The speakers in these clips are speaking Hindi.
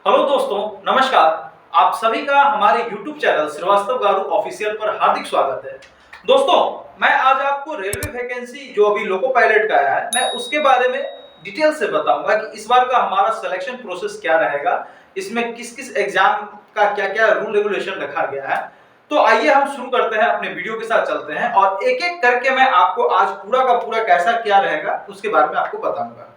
हेलो दोस्तों, नमस्कार। आप सभी का हमारे YouTube चैनल श्रीवास्तव गारू ऑफिशियल पर हार्दिक स्वागत है। दोस्तों, मैं आज आपको रेलवे वैकेंसी जो अभी लोको पायलट का आया है, मैं उसके बारे में डिटेल से बताऊंगा कि इस बार का हमारा सिलेक्शन प्रोसेस क्या रहेगा, इसमें किस किस एग्जाम का क्या क्या रूल रेगुलेशन रखा गया है। तो आइए हम शुरू करते हैं, अपने वीडियो के साथ चलते हैं और एक एक करके मैं आपको आज पूरा का पूरा कैसा क्या रहेगा उसके बारे में आपको बताऊंगा।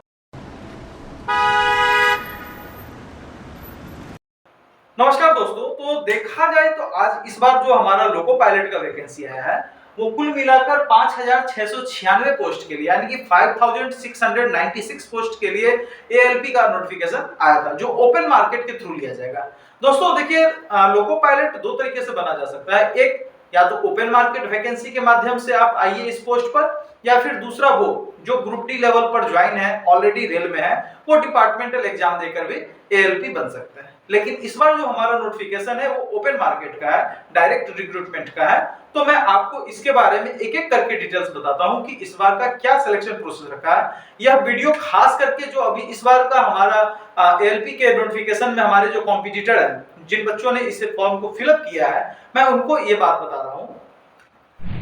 नमस्कार दोस्तों, तो देखा जाए तो आज इस बार जो हमारा लोको पायलट का वैकेंसी आया है वो कुल मिलाकर 5696 पोस्ट के लिए यानी कि 5696 पोस्ट के लिए एएलपी का नोटिफिकेशन आया था जो ओपन मार्केट के थ्रू लिया जाएगा। दोस्तों देखिए, लोको पायलट दो तरीके से बना जा सकता है। एक, या तो ओपन मार्केट वैकेंसी के माध्यम से आप आइए इस पोस्ट पर, या फिर दूसरा वो जो ग्रुप डी लेवल पर ज्वाइन है, ऑलरेडी रेल में है, वो डिपार्टमेंटल एग्जाम देकर भी एएलपी बन सकता है। लेकिन इस बार जो हमारा नोटिफिकेशन है वो ओपन मार्केट का है, डायरेक्ट रिक्रूटमेंट का है। तो मैं आपको इसके बारे में एक एक करके डिटेल्स बताता हूं कि इस बार का क्या सिलेक्शन प्रोसेस रखा है। यह वीडियो खास करके जो अभी इस बार का हमारा एएलपी के नोटिफिकेशन में हमारे जो कॉम्पिटिटर है, जिन बच्चों ने इस फॉर्म को फिलअप किया है, मैं उनको ये बात बता रहा हूं।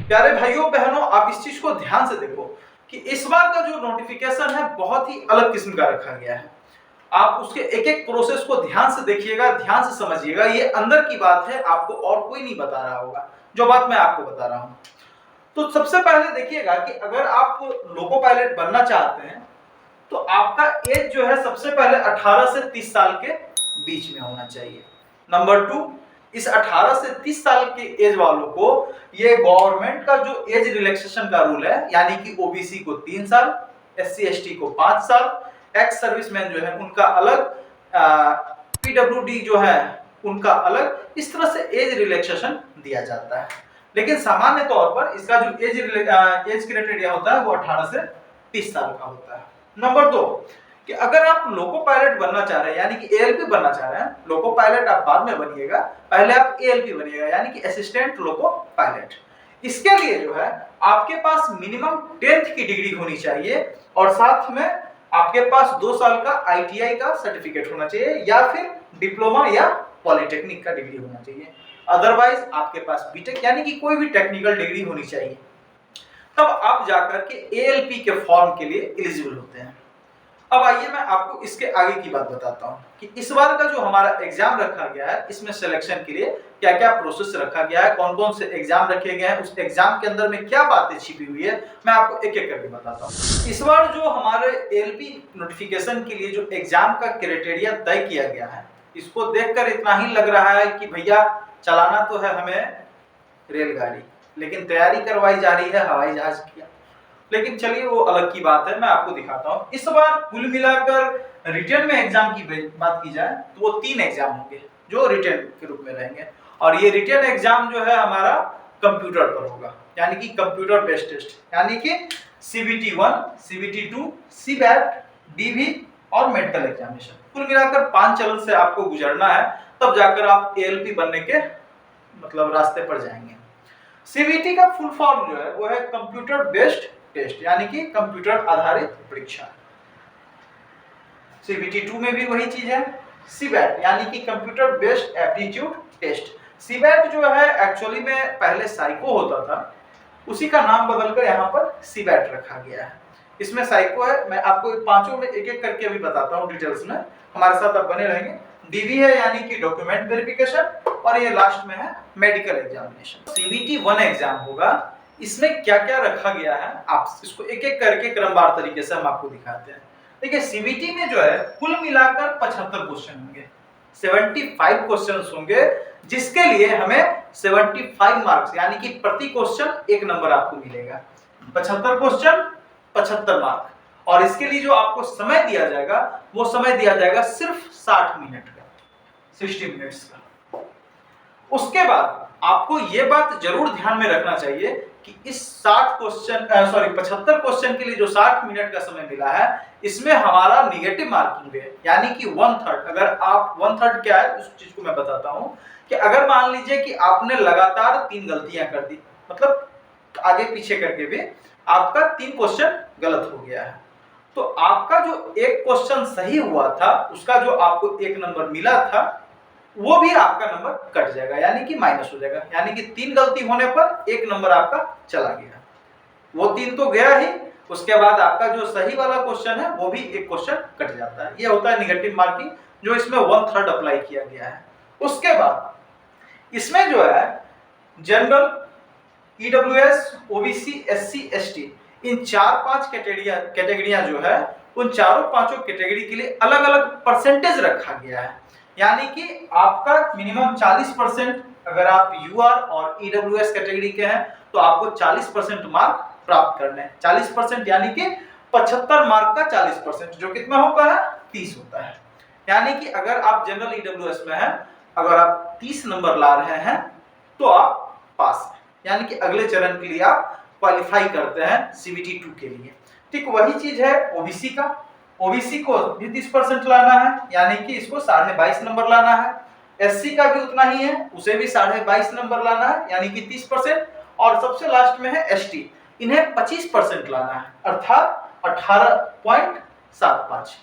प्यारे भाइयों बहनों, आप इस चीज को ध्यान से देखो कि इस बार का जो नोटिफिकेशन है बहुत ही अलग किस्म का रखा गया है। आप उसके एक एक प्रोसेस को ध्यान से देखिएगा, ध्यान से समझिएगा। ये अंदर की बात है, आपको और कोई नहीं बता रहा होगा जो बात मैं आपको बता रहा हूं। तो सबसे पहले देखिएगा कि अगर आप लोको पायलट बनना चाहते हैं तो आपका एज जो है सबसे पहले 18 से 30 साल के बीच में होना चाहिए। नंबर 2, इस 18 से 30 साल के एज वालों को ये गवर्नमेंट का जो एज रिलैक्सेशन का रूल है, यानी कि ओबीसी को 3 साल, एससी एसटी को 5 साल, एक्स सर्विसमैन जो है उनका अलग, पीडब्ल्यूडी जो है उनका अलग, इस तरह से एज रिलैक्सेशन दिया जाता है। लेकिन सामान्य तौर पर इसका जो एज क्राइटेरिया होता है वो 18 से 30 साल का होता है। नंबर 2, कि अगर आप लोको पायलट बनना चाह रहे हैं यानी कि एएलपी बनना चाह रहे हैं, लोको पायलट आप बाद में बनिएगा, पहले आप एएलपी बनिएगा यानी कि असिस्टेंट लोको पायलट। इसके लिए जो है आपके पास मिनिमम 10th की डिग्री होनी चाहिए और साथ में आपके पास 2 साल का आईटीआई का सर्टिफिकेट होना चाहिए या फिर डिप्लोमा या पॉलिटेक्निक का डिग्री होना चाहिए। अदरवाइज आपके पास बीटेक यानी कि कोई भी टेक्निकल डिग्री होनी चाहिए, तब आप जाकर के एएलपी के फॉर्म के लिए एलिजिबल होते हैं। अब आइए मैं आपको इसके आगे की बात बताता हूं कि इस बार का जो हमारा एग्जाम रखा गया है इसमें सिलेक्शन के लिए क्या क्या प्रोसेस रखा गया है, कौन कौन से एग्जाम रखे गए हैं, उस एग्जाम के अंदर में क्या बातें छिपी हुई है, मैं आपको एक एक करके बताता हूं। इस बार जो हमारे एएलपी नोटिफिकेशन के लिए जो एग्जाम का क्राइटेरिया तय किया गया है, इसको देखकर इतना ही लग रहा है कि भैया चलाना तो है हमें रेलगाड़ी, लेकिन तैयारी करवाई जा रही है हवाई जहाज की। लेकिन चलिए वो अलग की बात है, मैं आपको दिखाता हूं। इस बार कुल मिलाकर रिटर्न में एग्जाम की बात की जाए तो वो 3 एग्जाम होंगे जो रिटर्न के रूप में रहेंगे, और ये रिटर्न एग्जाम जो है हमारा कंप्यूटर पर होगा, यानी कि कंप्यूटर बेस्ड टेस्ट, यानी कि सीबीटी 1, सीबीटी 2, सीबैट, डीवी और मेडिकल एग्जामिनेशन। कुल मिलाकर 5 चरण से आपको गुजरना है, तब जाकर आप एएलपी बनने के मतलब रास्ते पर जाएंगे। सीबीटी का फुल फॉर्म जो है वो है कंप्यूटर बेस्ड टेस्ट, यानी कि कंप्यूटर आधारित परीक्षा। सीबीटी 2 में भी वही चीज है। सीबैट यानी कि computer based aptitude test. CBAT जो है एक्चुअली में पहले साइको होता था, उसी का नाम बदलकर यहाँ पर सीबैट रखा गया है। इसमें साइको है, मैं आपको पांचों में एक एक करके अभी बताता हूँ डिटेल्स में, हमारे साथ आप बने रहेंगे। डीवी है यानी कि डॉक्यूमेंट वेरिफिकेशन, और ये लास्ट में है मेडिकल एग्जामिनेशन। सीबीटी 1 एग्जाम होगा, इसमें क्या क्या रखा गया है आप इसको एक एक करके क्रमवार तरीके से हम आपको दिखाते हैं। देखिए सीबीटी में जो है कुल मिलाकर 75 क्वेश्चन होंगे, 75 क्वेश्चंस होंगे, जिसके लिए हमें 75 मार्क्स यानी कि प्रति क्वेश्चन 1 नंबर आपको मिलेगा। 75 क्वेश्चन 75 मार्क, और इसके लिए जो आपको समय दिया जाएगा वो समय दिया जाएगा सिर्फ 60 मिनट का, 60 मिनट्स का। उसके बाद आपको ये बात जरूर ध्यान में रखना चाहिए कि इस 75 क्वेश्चन के लिए जो 60 मिनट का समय मिला है, इसमें हमारा निगेटिव मार्किंग है, यानी कि 1/3। अगर आप 1/3 क्या है उस चीज को मैं बताता हूं कि अगर मान लीजिए कि आपने लगातार 3 गलतियां कर दी, मतलब आगे पीछे करके भी आपका 3 क्वेश्चन गलत हो गया है, तो आपका जो एक क्वेश्चन सही हुआ था उसका जो आपको 1 नंबर मिला था वो भी आपका नंबर कट जाएगा, यानी कि माइनस हो जाएगा। यानी कि 3 गलती होने पर 1 नंबर आपका चला गया, वो 3 तो गया ही, उसके बाद आपका जो सही वाला क्वेश्चन है वो भी एक क्वेश्चन कट जाता है। ये होता है निगेटिव मार्किंग, जो इसमें 1/3 अप्लाई किया गया है। उसके बाद इसमें जो है general, EWS, OBC, SC, ST, इन 4-5 कैटेगरियां जो है उन चारों पांचों कैटेगरी के लिए अलग अलग परसेंटेज रखा गया है। यानी कि आपका मिनिमम 40%, अगर आप यूआर और ईडब्ल्यूएस कैटेगरी के हैं तो आपको 40% मार्क प्राप्त करने हैं। 40% यानी कि 75 मार्क का 40%, जो कितना होता है 30 होता है। यानी कि अगर आप जनरल ईडब्ल्यूएस में हैं, अगर आप 30 नंबर ला रहे हैं तो आप पास हैं, यानी कि अगले चरण के लिए आप क्वालिफाई करते हैं सीबीटी 2 के लिए। ठीक वही चीज है ओबीसी का। ओबीसी को भी 30% लाना है, यानी कि इसको 22.5 नंबर लाना है। एससी का भी उतना ही है, उसे भी 22.5 नंबर लाना है, यानी कि 30%। और सबसे लास्ट में है एसटी, इन्हें 25% लाना है, अर्थात 18.75।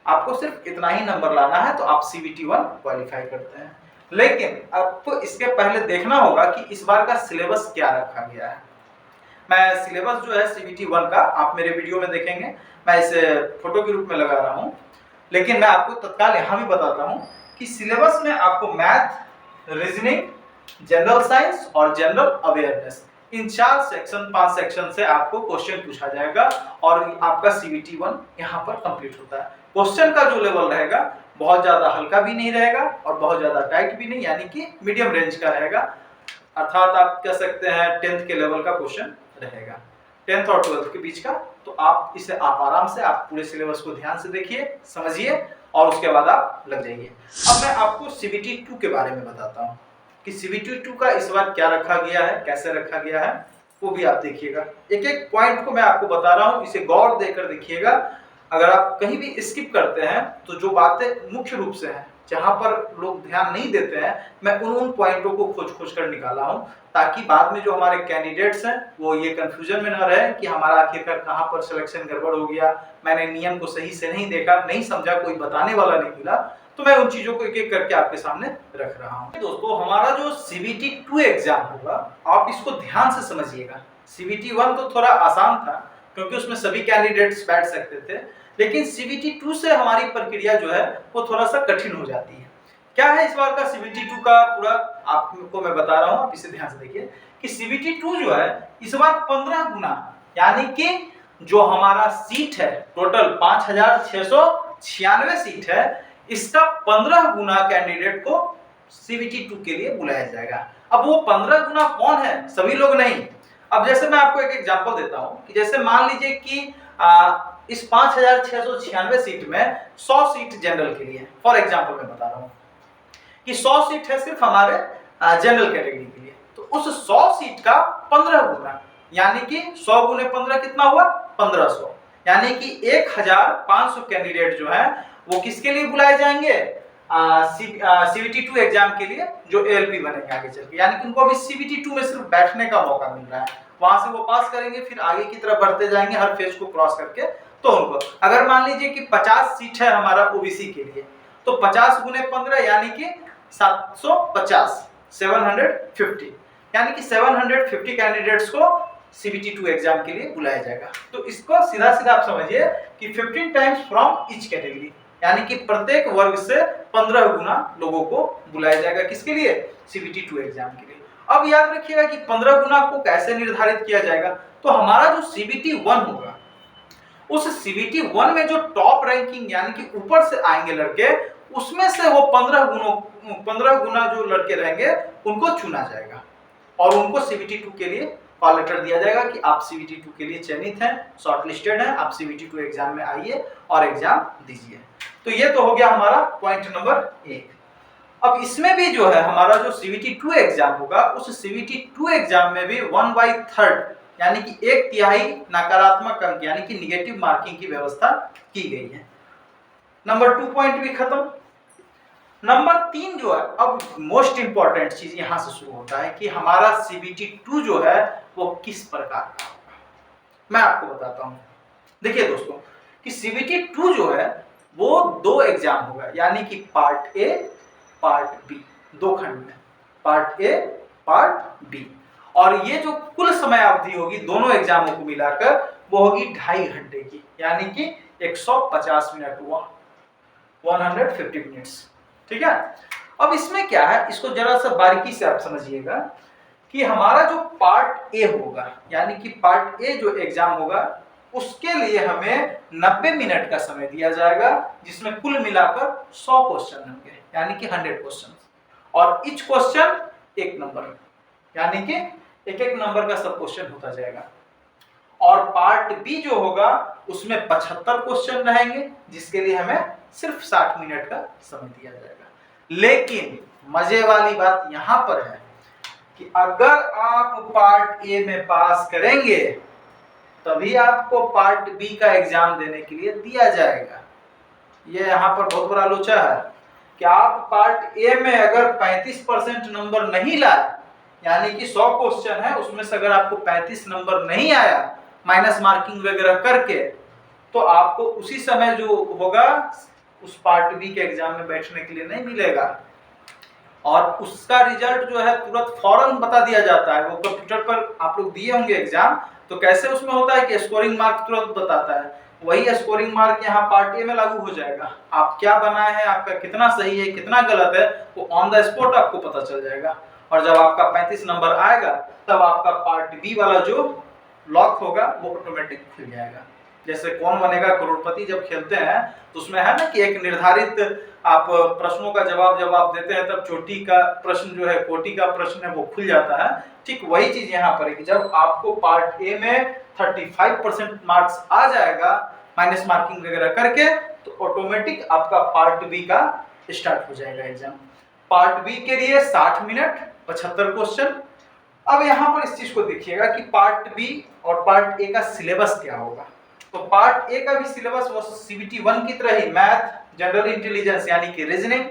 आपको सिर्फ इतना ही नंबर लाना है तो आप सीबीटी 1 क्वालिफाई करते हैं। लेकिन आपको इसके पहले देखना होगा कि इस बार का सिलेबस क्या रखा गया है। मैं सिलेबस जो है सीबीटी 1 का आप मेरे वीडियो में देखेंगे, मैं इसे फोटो के रूप में लगा रहा हूं, लेकिन मैं आपको तत्काल यहां भी बताता हूं कि सिलेबस में आपको मैथ, रीजनिंग, जनरल साइंस और जनरल अवेयरनेस, इन 5 सेक्शन से आपको क्वेश्चन पूछा जाएगा और आपका सीबीटी 1 यहां पर कंप्लीट होता है। क्वेश्चन का जो लेवल रहेगा बहुत ज्यादा हल्का भी नहीं रहेगा और बहुत ज्यादा टाइट भी नहीं, यानी कि मीडियम रेंज का रहेगा, अर्थात आप कह सकते हैं 10th के लेवल का क्वेश्चन रहेगा, 10th और 12th के बीच का। तो आप आराम से आप पूरे सिलेबस को ध्यान से देखिए, समझिए और उसके बाद आप लग जाइए। अब मैं आपको सीबीटी 2 के बारे में बताता हूँ कि सीबीटी 2 का इस बार क्या रखा गया है, कैसे रखा गया है, वो भी आप देखिएगा। एक एक पॉइंट को मैं आपको बता रहा हूँ, इसे गौर देकर देखिएगा। अगर आप कहीं भी स्किप करते हैं तो जो बातें मुख्य रूप से हैं, जहां पर लोग ध्यान नहीं देते हैं, मैं उन पॉइंटों को खोज कर निकाला हूं, ताकि बाद में जो हमारे कैंडिडेट्स हैं वो ये कंफ्यूजन में ना रहे कि हमारा आखिरकार कहां पर सिलेक्शन गड़बड़ हो गया, मैंने नियम को सही से नहीं देखा, नहीं समझा, कोई बताने वाला नहीं मिला। तो मैं उन चीजों को एक एक करके आपके सामने रख रहा हूं। दोस्तों, हमारा जो सीबीटी 2 एग्जाम होगा, आप इसको ध्यान से समझिएगा। सीबीटी 1 तो थोड़ा आसान था क्योंकि उसमें सभी कैंडिडेट्स बैठ सकते थे, लेकिन सीबीटी 2 से हमारी प्रक्रिया जो है वो थोड़ा सा कठिन हो जाती है। क्या है इस बार का सीबीटी 2 का पूरा आपको मैं बता रहा हूं, आप इसे ध्यान से देखिए कि सीबीटी 2 जो है इस बार 15 गुना, यानी कि जो हमारा सीट है टोटल 5696 सीट है, इसका 15 गुना कैंडिडेट को सीबीटी 2 के लिए बुलाया जाएगा। अब वो 15 गुना कौन है, सभी लोग नहीं। अब जैसे मैं आपको एक एग्जांपल देता हूं कि जैसे मान लीजिए कि इस 5696 सीट में 100 सीट जनरल के लिए, फॉर एग्जांपल मैं बता रहा हूं कि 100 सीट है सिर्फ हमारे जनरल कैटेगरी के लिए, तो उस 100 सीट का 15 गुना, यानी कि 100 गुने 15 कितना हुआ 1500, यानी कि 1500 कैंडिडेट जो है वो किसके लिए बुलाए जाएंगे, सीबीटी 2 एग्जाम के लिए, जो एएलपी बनेंगे आगे चल के। यानी कि उनको अभी सीबीटी 2 में सिर्फ बैठने का मौका मिल रहा है, वहां से वो पास करेंगे, फिर आगे की तरफ बढ़ते जाएंगे हर फेज को क्रॉस करके। तो उनको अगर मान लीजिए कि 50 सीट है हमारा ओबीसी के लिए, तो 50 गुने 15 यानी कि 750, 750, यानी कि 750 कैंडिडेट्स को सीबीटी 2 एग्जाम के लिए बुलाया जाएगा। तो इसको सीधा सीधा आप समझिए कि 15 टाइम्स फ्रॉम ईच कैटेगरी, यानी कि प्रत्येक वर्ग से 15 गुना लोगों को बुलाया जाएगा, किसके लिए, सीबीटी 2 एग्जाम के लिए। अब याद रखिएगा कि 15 गुना को कैसे निर्धारित किया जाएगा। तो हमारा जो सीबीटी 1 होगा, उस सीबीटी 1 में जो टॉप रैंकिंग यानी कि ऊपर से आएंगे लड़के, उसमें से वो 15 गुना जो लड़के रहेंगे उनको चुना जाएगा और उनको सीबीटी 2 के लिए कॉल लेटर दिया जाएगा कि आप सीबीटी 2 के लिए चयनित हैं, शॉर्टलिस्टेड हैं, आप सीबीटी 2 एग्जाम में आइए और एग्जाम दीजिए। तो ये तो हो गया हमारा पॉइंट नंबर 1। अब इसमें भी जो है हमारा जो सीबीटी 2 एग्जाम होगा, उस सीबीटी 2 एग्जाम में भी 1/3 यानी कि 1/3 नकारात्मक अंक यानी कि निगेटिव मार्किंग की व्यवस्था की गई है। नंबर 2 पॉइंट भी खत्म। नंबर 3 जो है, अब मोस्ट इंपॉर्टेंट चीज यहां से शुरू होता है कि हमारा सीबीटी 2 जो है वो किस प्रकार का होगा। मैं आपको बताता हूं। देखिए दोस्तों कि CBT 2 जो है वो 2 एग्जाम होगा, यानी कि पार्ट ए पार्ट बी, 2 खंड में, पार्ट ए पार्ट बी। और ये जो कुल समय अवधि होगी दोनों एग्जामों को मिलाकर वो होगी 2.5 घंटे की, यानी कि 150 मिनट हुआ, 150 मिनट्स। ठीक है, अब इसमें क्या है, इसको जरा सा बारीकी से आप समझिएगा कि हमारा जो पार्ट ए होगा, यानी कि पार्ट ए जो एग्जाम होगा उसके लिए हमें 90 मिनट का समय दिया जाएगा, जिसमें कुल मिलाकर 100 क्वेश्चन होंगे, यानी कि 100 क्वेश्चन, और ईच क्वेश्चन 1 नंबर, यानी कि एक एक नंबर का सब क्वेश्चन होता जाएगा। और पार्ट बी जो होगा उसमें 75 क्वेश्चन रहेंगे, जिसके लिए हमें सिर्फ 60 मिनट का समय दिया जाएगा। लेकिन मजे वाली बात यहां पर है कि अगर आप पार्ट ए में पास करेंगे तभी आपको पार्ट बी का एग्जाम देने के लिए दिया जाएगा। ये यहाँ पर बहुत बड़ा लोचा है कि आप पार्ट ए में अगर 35% नंबर नहीं लाए, यानी कि 100 क्वेश्चन है उसमें से अगर आपको 35 नंबर नहीं आया माइनस मार्किंग वगैरह करके, तो आपको उसी समय जो होगा उस पार्ट बी के एग्जाम में बैठने के लिए नहीं मिलेगा, और उसका रिजल्ट जो है तुरंत फौरन बता दिया जाता है। वो कंप्यूटर पर आप लोग दिए होंगे एग्जाम, तो कैसे उसमें होता है कि स्कोरिंग मार्क तुरंत बताता है, वही स्कोरिंग मार्क यहाँ पार्ट ए में लागू हो जाएगा। आप क्या बनाए हैं, आपका कितना सही है कितना गलत है, वो ऑन द स्पॉट आपको पता चल जाएगा। और जब आपका 35 नंबर आएगा तब आपका पार्ट बी वाला जो लॉक होगा वो ऑटोमेटिक खुल जाएगा। जैसे कौन बनेगा करोड़पति जब खेलते हैं तो उसमें है ना कि एक निर्धारित आप प्रश्नों का जवाब जब आप देते हैं तब चोटी का प्रश्न जो है, कोटि का प्रश्न है, वो खुल जाता है। ठीक वही चीज यहाँ पर है कि जब आपको पार्ट ए में 35% मार्क्स आ जाएगा माइनस मार्किंग वगैरह करके, तो ऑटोमेटिक आपका पार्ट बी का स्टार्ट हो जाएगा एग्जाम। पार्ट बी के लिए 60 मिनट 75 क्वेश्चन। अब यहाँ पर इस चीज को देखिएगा कि पार्ट बी और पार्ट ए का सिलेबस क्या होगा। तो पार्ट ए का भी सिलेबस वो CBT 1 की तरह ही मैथ, जनरल इंटेलिजेंस यानी कि reasoning,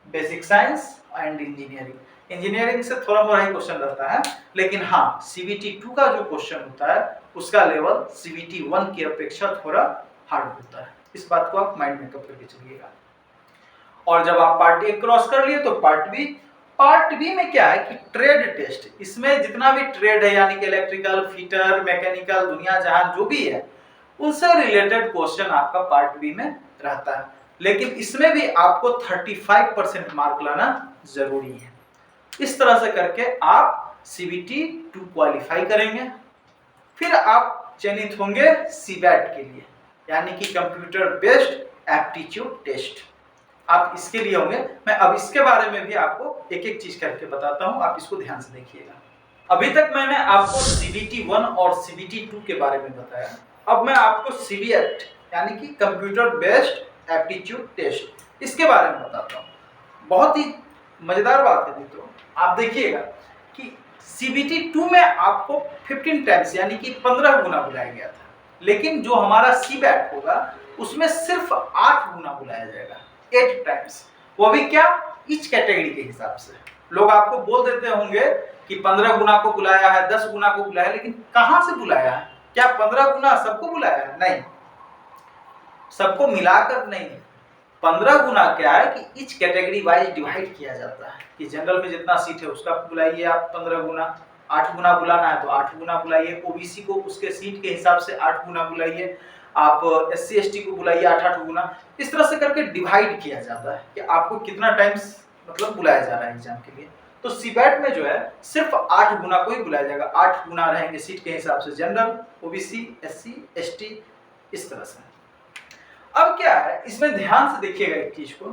basic science and engineering. Engineering से थोड़ा मोड़ा ही क्वेश्चन रहता है, लेकिन हाँ CBT 2 का जो क्वेश्चन होता है उसका लेवल CBT 1 की अपेक्षा थोड़ा हार्ड होता है। इस बात को आप माइंड में करके चलिएगा। और जब आप पार्ट ए क्रॉस कर लिए तो पार्ट बी में क्या है कि ट्रेड टेस्ट, इसमें जितना भी ट्रेड है यानी कि इलेक्ट्रिकल, फिटर, मैकेनिकल, दुनिया जहान जो भी है उनसे रिलेटेड क्वेश्चन आपका पार्ट बी में रहता है। लेकिन इसमें भी आपको 35% मार्क लाना जरूरी है। इस तरह से करके आप CBT 2 क्वालिफाई करेंगे, फिर आप चयनित होंगे CBAT के लिए, यानी कि कंप्यूटर बेस्ड एप्टीट्यूड टेस्ट। आप इसके लिए होंगे। मैं अब इसके बारे में भी आपको एक एक चीज करके बताता हूं, आप इसको ध्यान से देखिएगा। अभी तक मैंने आपको CBT 1 और CBT 2 के बारे में बताया। अब मैं आपको CBAT यानी कि कंप्यूटर बेस्ड एप्टीट्यूड टेस्ट इसके बारे में बताता हूँ। बहुत ही मजेदार बात है मित्रों, आप देखिएगा कि CBT 2 में आपको 15 टाइम्स यानी कि 15 गुना बुलाया गया था, लेकिन जो हमारा CBAT होगा उसमें सिर्फ 8 गुना बुलाया जाएगा, 8 टाइम्स। वो भी क्या, ईच कैटेगरी के हिसाब से। लोग आपको बोल देते होंगे कि 15 गुना को बुलाया है, 10 गुना को बुलाया है, लेकिन कहां से बुलाया है? क्या 15 गुना सबको बुलाया है? नहीं, सबको मिलाकर नहीं। 15 गुना क्या है कि ईच कैटेगरी वाइज डिवाइड किया जाता है कि जनरल में जितना सीट है उसका बुलाइए आप 15 गुना, 8 गुना बुलाना है तो 8 गुना बुलाइए, ओबीसी को उसके सीट के हिसाब से 8 गुना बुलाइए, आप SC ST को बुलाइए 8 गुना। इस तरह से करके डिवाइड किया जाता है कि आपको कितना टाइम्स मतलब बुलाया जा रहा है एग्जाम के लिए। तो CBAT में जो है सिर्फ 8 गुना को ही बुलाया जाएगा। 8 गुना रहेंगे सीट के हिसाब से, जनरल, OBC, SC ST, इस तरह से। अब क्या है, इसमें ध्यान से देखिएगा एक चीज को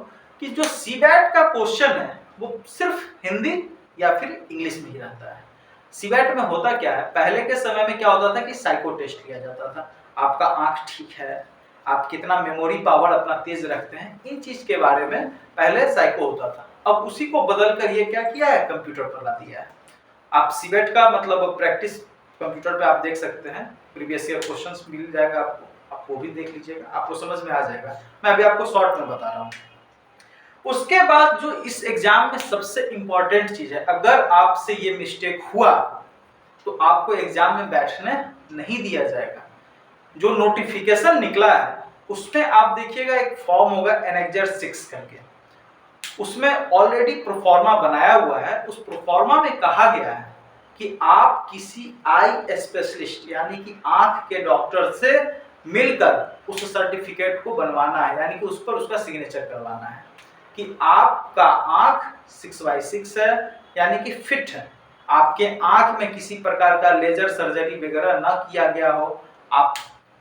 कि जो CBAT का क्वेश्चन है वो सिर्फ हिंदी या फिर इंग्लिश में ही रहता है। CBAT में होता क्या है, पहले के समय में क्या होता था कि साइको टेस्ट किया जाता था, आपका आंख ठीक है, आप कितना मेमोरी पावर अपना तेज रखते हैं, इन चीज के बारे में पहले साइको होता था। अब उसी को बदल कर ये क्या किया है, कंप्यूटर पर ला दिया है। आप CBAT का मतलब प्रैक्टिस कंप्यूटर पे आप देख सकते हैं, प्रीवियस ईयर क्वेश्चंस मिल जाएगा आपको, आप वो भी देख लीजिएगा, आपको समझ में आ जाएगा। मैं अभी आपको शॉर्ट में बता रहा हूँ। उसके बाद जो इस एग्जाम में सबसे इंपॉर्टेंट चीज है, अगर आपसे ये मिस्टेक हुआ तो आपको एग्जाम में बैठने नहीं दिया जाएगा। जो नोटिफिकेशन निकला है उसमें आप देखिएगा एक फॉर्म होगा एनेक्जर 6 करके, उसमें ऑलरेडी प्रोफार्मा बनाया हुआ है। उस प्रोफार्मा में कहा गया है कि आप किसी आई स्पेशलिस्ट यानी कि आंख के डॉक्टर से मिलकर उस सर्टिफिकेट को बनवाना है, यानी कि उस पर उसका सिग्नेचर करवाना है कि आपका आंख 6/6 है, यानी कि फिट है, आपके आंख में किसी प्रकार का लेजर सर्जरी वगैरह ना किया गया हो, आप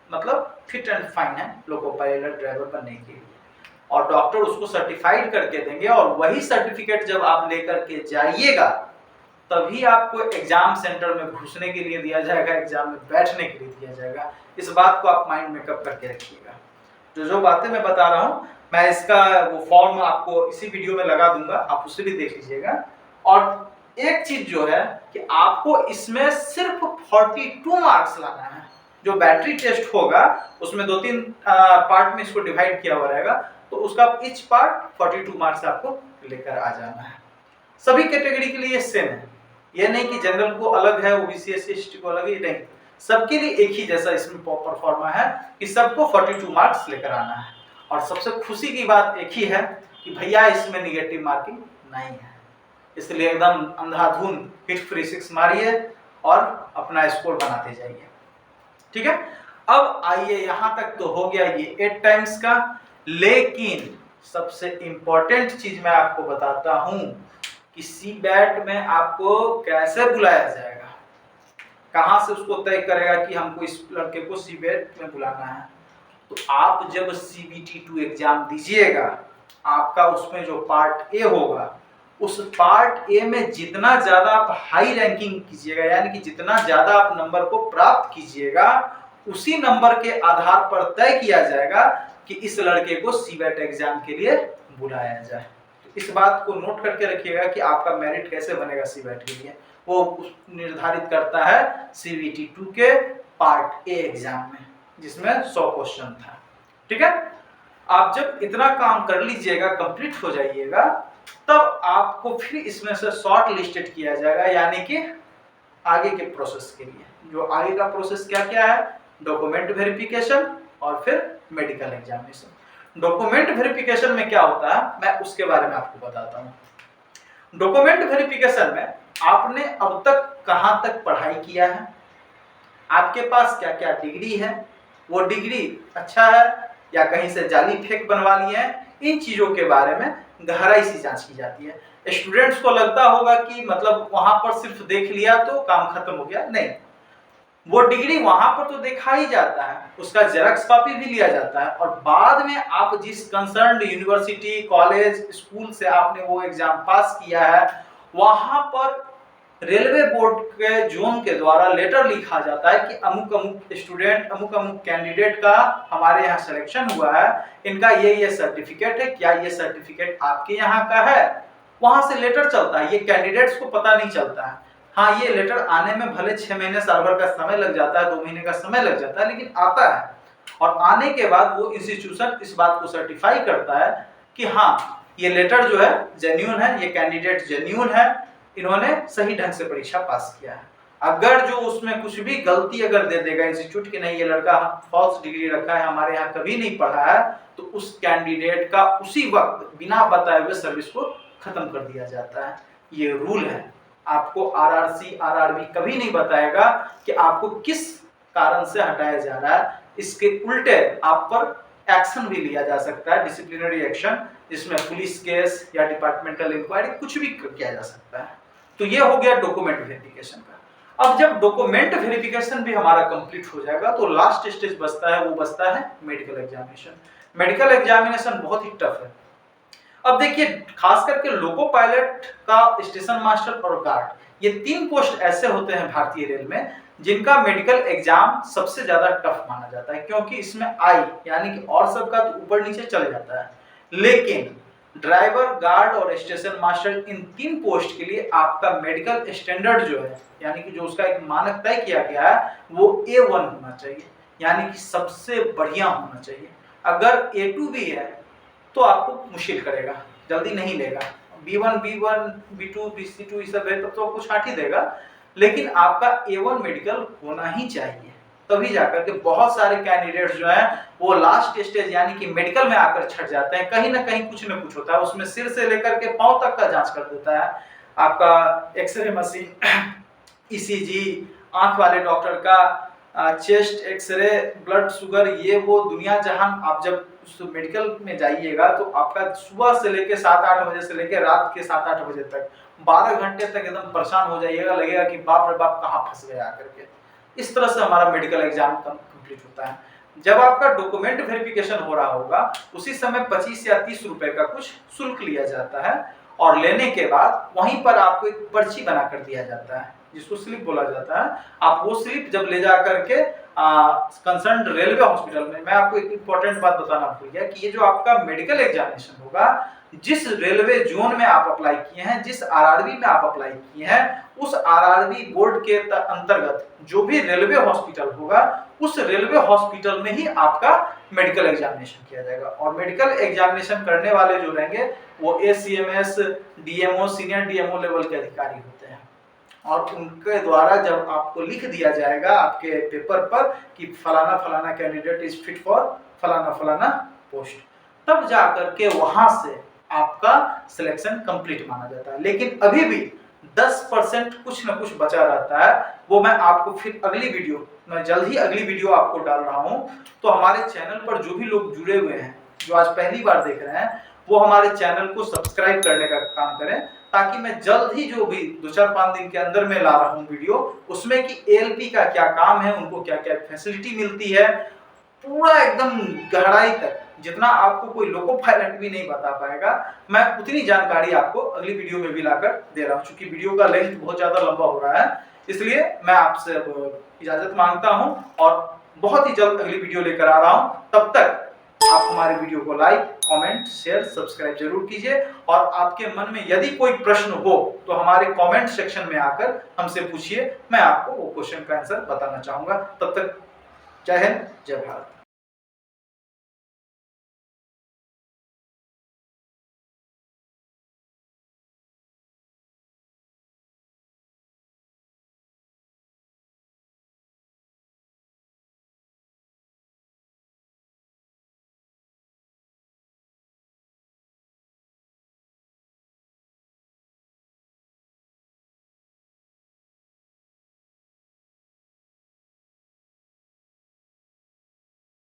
मतलब फिट एंड फाइन है लोको पायलट ड्राइवर बनने के लिए। और डॉक्टर उसको सर्टिफाइड करके देंगे और वही सर्टिफिकेट जब आप लेकर के जाइएगा तभी आपको एग्जाम सेंटर में घुसने के लिए दिया जाएगा, एग्जाम में बैठने के लिए दिया जाएगा। इस बात को आप माइंड में कब करके रखिएगा। जो बातें मैं बता रहा हूँ, मैं इसका वो फॉर्म आपको इसी वीडियो में लगा दूंगा, आप उसे भी देख लीजिएगा। और एक चीज जो है कि आपको इसमें सिर्फ 42 मार्क्स लाना है। जो बैटरी टेस्ट होगा उसमें 2-3 पार्ट में इसको डिवाइड किया हुआ रहेगा, तो उसका ईच पार्ट 42 मार्क्स आपको लेकर आ जाना है। सभी कैटेगरी के लिए सेम है, ये नहीं कि जनरल को अलग है, ओबीसी एससी एसटी को अलग है, नहीं, सबके लिए एक ही जैसा इसमें परफॉर्मा है कि सबको 42 मार्क्स लेकर आना है। और सबसे खुशी की बात एक ही है कि भैया इसमें निगेटिव मार्किंग नहीं है, इसलिए एकदम अंधाधुन हिट फ्री 6 मारिए और अपना स्कोर बनाते जाइए। ठीक है, अब आइए यहां तक तो हो गया ये 8 टाइम्स का, लेकिन सबसे इंपॉर्टेंट चीज मैं आपको बताता हूं कि सीबैट में आपको कैसे बुलाया जाएगा, कहां से उसको तय करेगा कि हमको इस लड़के को सीबैट में बुलाना है। तो आप जब CBT2 एग्जाम दीजिएगा, आपका उसमें जो पार्ट ए होगा, उस पार्ट ए में जितना ज्यादा आप हाई रैंकिंग कीजिएगा, यानी कि जितना ज्यादा आप नंबर को प्राप्त कीजिएगा, उसी नंबर के आधार पर तय किया जाएगा कि इस लड़के को सीबैट एग्जाम के लिए बुलाया जाए। तो इस बात को नोट करके रखिएगा कि आपका मेरिट कैसे बनेगा सीबैट के लिए, वो निर्धारित करता है CBT2 के पार्ट ए एग्जाम में, जिसमें 100 क्वेश्चन था। ठीक है, आप जब इतना काम कर लीजिएगा, कंप्लीट हो जाइएगा, तब आपको फिर इसमें से शॉर्ट लिस्टेड किया जाएगा, यानी कि आगे के प्रोसेस के लिए। जो आगे का प्रोसेस क्या क्या है, डॉक्यूमेंट वेरिफिकेशन और फिर मेडिकल एग्जामिनेशन। डॉक्यूमेंट वेरिफिकेशन में क्या होता है, मैं उसके बारे में आपको बताता हूं। डॉक्यूमेंट वेरिफिकेशन में आपने अब तक कहां तक पढ़ाई किया है, आपके पास क्या क्या डिग्री है, वो डिग्री अच्छा है या कहीं से जाली फेक बनवा लिए हैं, इन चीजों के बारे में गहराई से जांच की जाती है। स्टूडेंट्स को लगता होगा कि मतलब वहां पर सिर्फ देख लिया तो काम खत्म हो गया, नहीं, वो डिग्री वहां पर तो देखा ही जाता है, उसका जेरॉक्स कॉपी भी लिया जाता है, और बाद में आप जिस कंसर्न्ड यूनिवर्सिटी, कॉलेज, स्कूल से आपने वो एग्जाम पास किया है, वहां पर रेलवे बोर्ड के जोन के द्वारा लेटर लिखा जाता है कि अमुक अमुक स्टूडेंट, अमुक अमुक कैंडिडेट का हमारे यहाँ सिलेक्शन हुआ है, इनका ये सर्टिफिकेट है, क्या ये सर्टिफिकेट आपके यहाँ का है। वहां से लेटर चलता है, ये कैंडिडेट्स को पता नहीं चलता है। हाँ, ये लेटर आने में भले 6 महीने साल भर का समय लग जाता है, 2 महीने का समय लग जाता है, लेकिन आता है। और आने के बाद वो इंस्टीट्यूशन इस बात को सर्टिफाई करता है कि हाँ, ये लेटर जो है जेन्युइन है, ये कैंडिडेट जेन्युइन है, इन्होंने सही ढंग से परीक्षा पास किया है। अगर जो उसमें कुछ भी गलती अगर दे देगा इंस्टीट्यूट की, नहीं ये लड़का फॉल्स डिग्री रखा है, हमारे यहाँ कभी नहीं पढ़ा है, तो उस कैंडिडेट का उसी वक्त बिना बताए हुए सर्विस को खत्म कर दिया जाता है। ये रूल है। आपको RRC, RRB कभी नहीं बताएगा कि आपको किस कारण से हटाया जा रहा है। इसके उल्टे आप पर एक्शन भी लिया जा सकता है, डिसिप्लिनरी एक्शन, जिसमें पुलिस केस या डिपार्टमेंटल इंक्वायरी कुछ भी किया जा सकता है। तो ये हो गया डॉक्यूमेंट वेरिफिकेशन का। अब जब डॉक्यूमेंट वेरिफिकेशन भी हमारा कंप्लीट हो जाएगा, तो लास्ट स्टेज बचता है, वो बचता है मेडिकल एग्जामिनेशन। मेडिकल एग्जामिनेशन बहुत ही टफ है। अब देखिए, खास करके लोको पायलट का स्टेशन मास्टर और गार्ड, ये 3 पोस्ट ऐसे होते हैं भारतीय रेल में जिनका मेडिकल एग्जाम सबसे ज्यादा टफ माना जाता है, क्योंकि इसमें आई यानी कि और सबका तो ऊपर नीचे चल जाता है, लेकिन ड्राइवर, गार्ड और स्टेशन मास्टर, इन 3 पोस्ट के लिए आपका मेडिकल स्टैंडर्ड जो है, यानी कि जो उसका एक मानक तय किया गया है, वो A1 होना चाहिए, यानी कि सबसे बढ़िया होना चाहिए। अगर A2 भी है तो आपको मुश्किल करेगा, जल्दी नहीं लेगा। B1, B1, B2, BC2 ये सब है तब तो कुछ हाथ ही देगा, लेकिन आपका A1 मेडिकल होना ही चाहिए। तभी जाकर के बहुत सारे कैंडिडेट्स जो हैं वो लास्ट स्टेज यानी कि मेडिकल में आकर छट जाते हैं। कहीं ना कहीं कुछ न कुछ होता है, उसमें सिर से लेकर के पांव तक का जांच कर देता है, आपका एक्सरे मशीन, ईसीजी, आंख वाले डॉक्टर का चेस्ट एक्सरे, ब्लड शुगर, ये वो दुनिया जहान। आप जब मेडिकल में जाइएगा तो आपका सुबह से लेके 7-8 बजे से लेके रात के 7-8 बजे तक 12 घंटे तक एकदम परेशान हो जाइएगा, लगेगा कि बाप रे बाप कहाँ फंस गया आकर के। इस तरह से हमारा मेडिकल एग्जाम कंप्लीट होता है। जब आपका डॉक्यूमेंट वेरिफिकेशन हो रहा होगा उसी समय 25 या 30 रुपए का कुछ शुल्क लिया जाता है और लेने के बाद वहीं पर आपको एक पर्ची बना कर दिया जाता है जिसको स्लिप बोला जाता है। आप वो स्लिप जब ले जा करके कंसर्न रेलवे हॉस्पिटल में, मैं आपको एक इंपॉर्टेंट बात बताना भूल गया कि ये जो आपका मेडिकल एग्जामिनेशन होगा, जिस रेलवे जोन में आप अप्लाई किए हैं, जिस आरआरबी में आप अप्लाई किए हैं, उस आरआरबी बोर्ड के अंतर्गत जो भी रेलवे हॉस्पिटल होगा उस रेलवे हॉस्पिटल में ही आपका मेडिकल एग्जामिनेशन किया जाएगा। और मेडिकल एग्जामिनेशन करने वाले जो रहेंगे वो ACMS, DMO, senior DMO level के अधिकारी होते हैं और उनके द्वारा जब आपको लिख दिया जाएगा आपके पेपर पर कि फलाना फलाना कैंडिडेट इज फिट फॉर फलाना फलाना पोस्ट, तब जाकर के वहां से आपका सिलेक्शन कंप्लीट माना जाता है। लेकिन अभी भी 10% कुछ न कुछ बचा रहता है, वो मैं आपको फिर अगली वीडियो, मैं जल्द ही अगली वीडियो आपको डाल रहा हूं। तो हमारे चैनल पर जो भी लोग जुड़े हुए हैं, जो आज पहली बार देख रहे हैं, वो हमारे चैनल को सब्सक्राइब करने का काम करें ताकि मैं जल्द ही जो भी 2-4-5 दिन के अंदर में ला रहा हूं वीडियो, उसमें कि एएलपी का क्या काम है, उनको क्या क्या फैसिलिटी मिलती है, पूरा एकदम गहराई तक, जितना आपको कोई लोको पायलट भी नहीं बता पाएगा, मैं उतनी जानकारी आपको अगली वीडियो में भी लाकर दे रहा हूं। क्योंकि वीडियो का लेंथ बहुत ज्यादा लंबा हो रहा है, इसलिए मैं आपसे इजाजत मांगता हूं और बहुत ही जल्द अगली वीडियो लेकर आ रहा हूं। तब तक आप हमारे वीडियो को लाइक, कमेंट, शेयर, सब्सक्राइब जरूर कीजिए और आपके मन में यदि कोई प्रश्न हो तो हमारे कमेंट सेक्शन में आकर हमसे पूछिए, मैं आपको वो क्वेश्चन का आंसर बताना चाहूंगा। तब तक जय हिंद, जय भारत।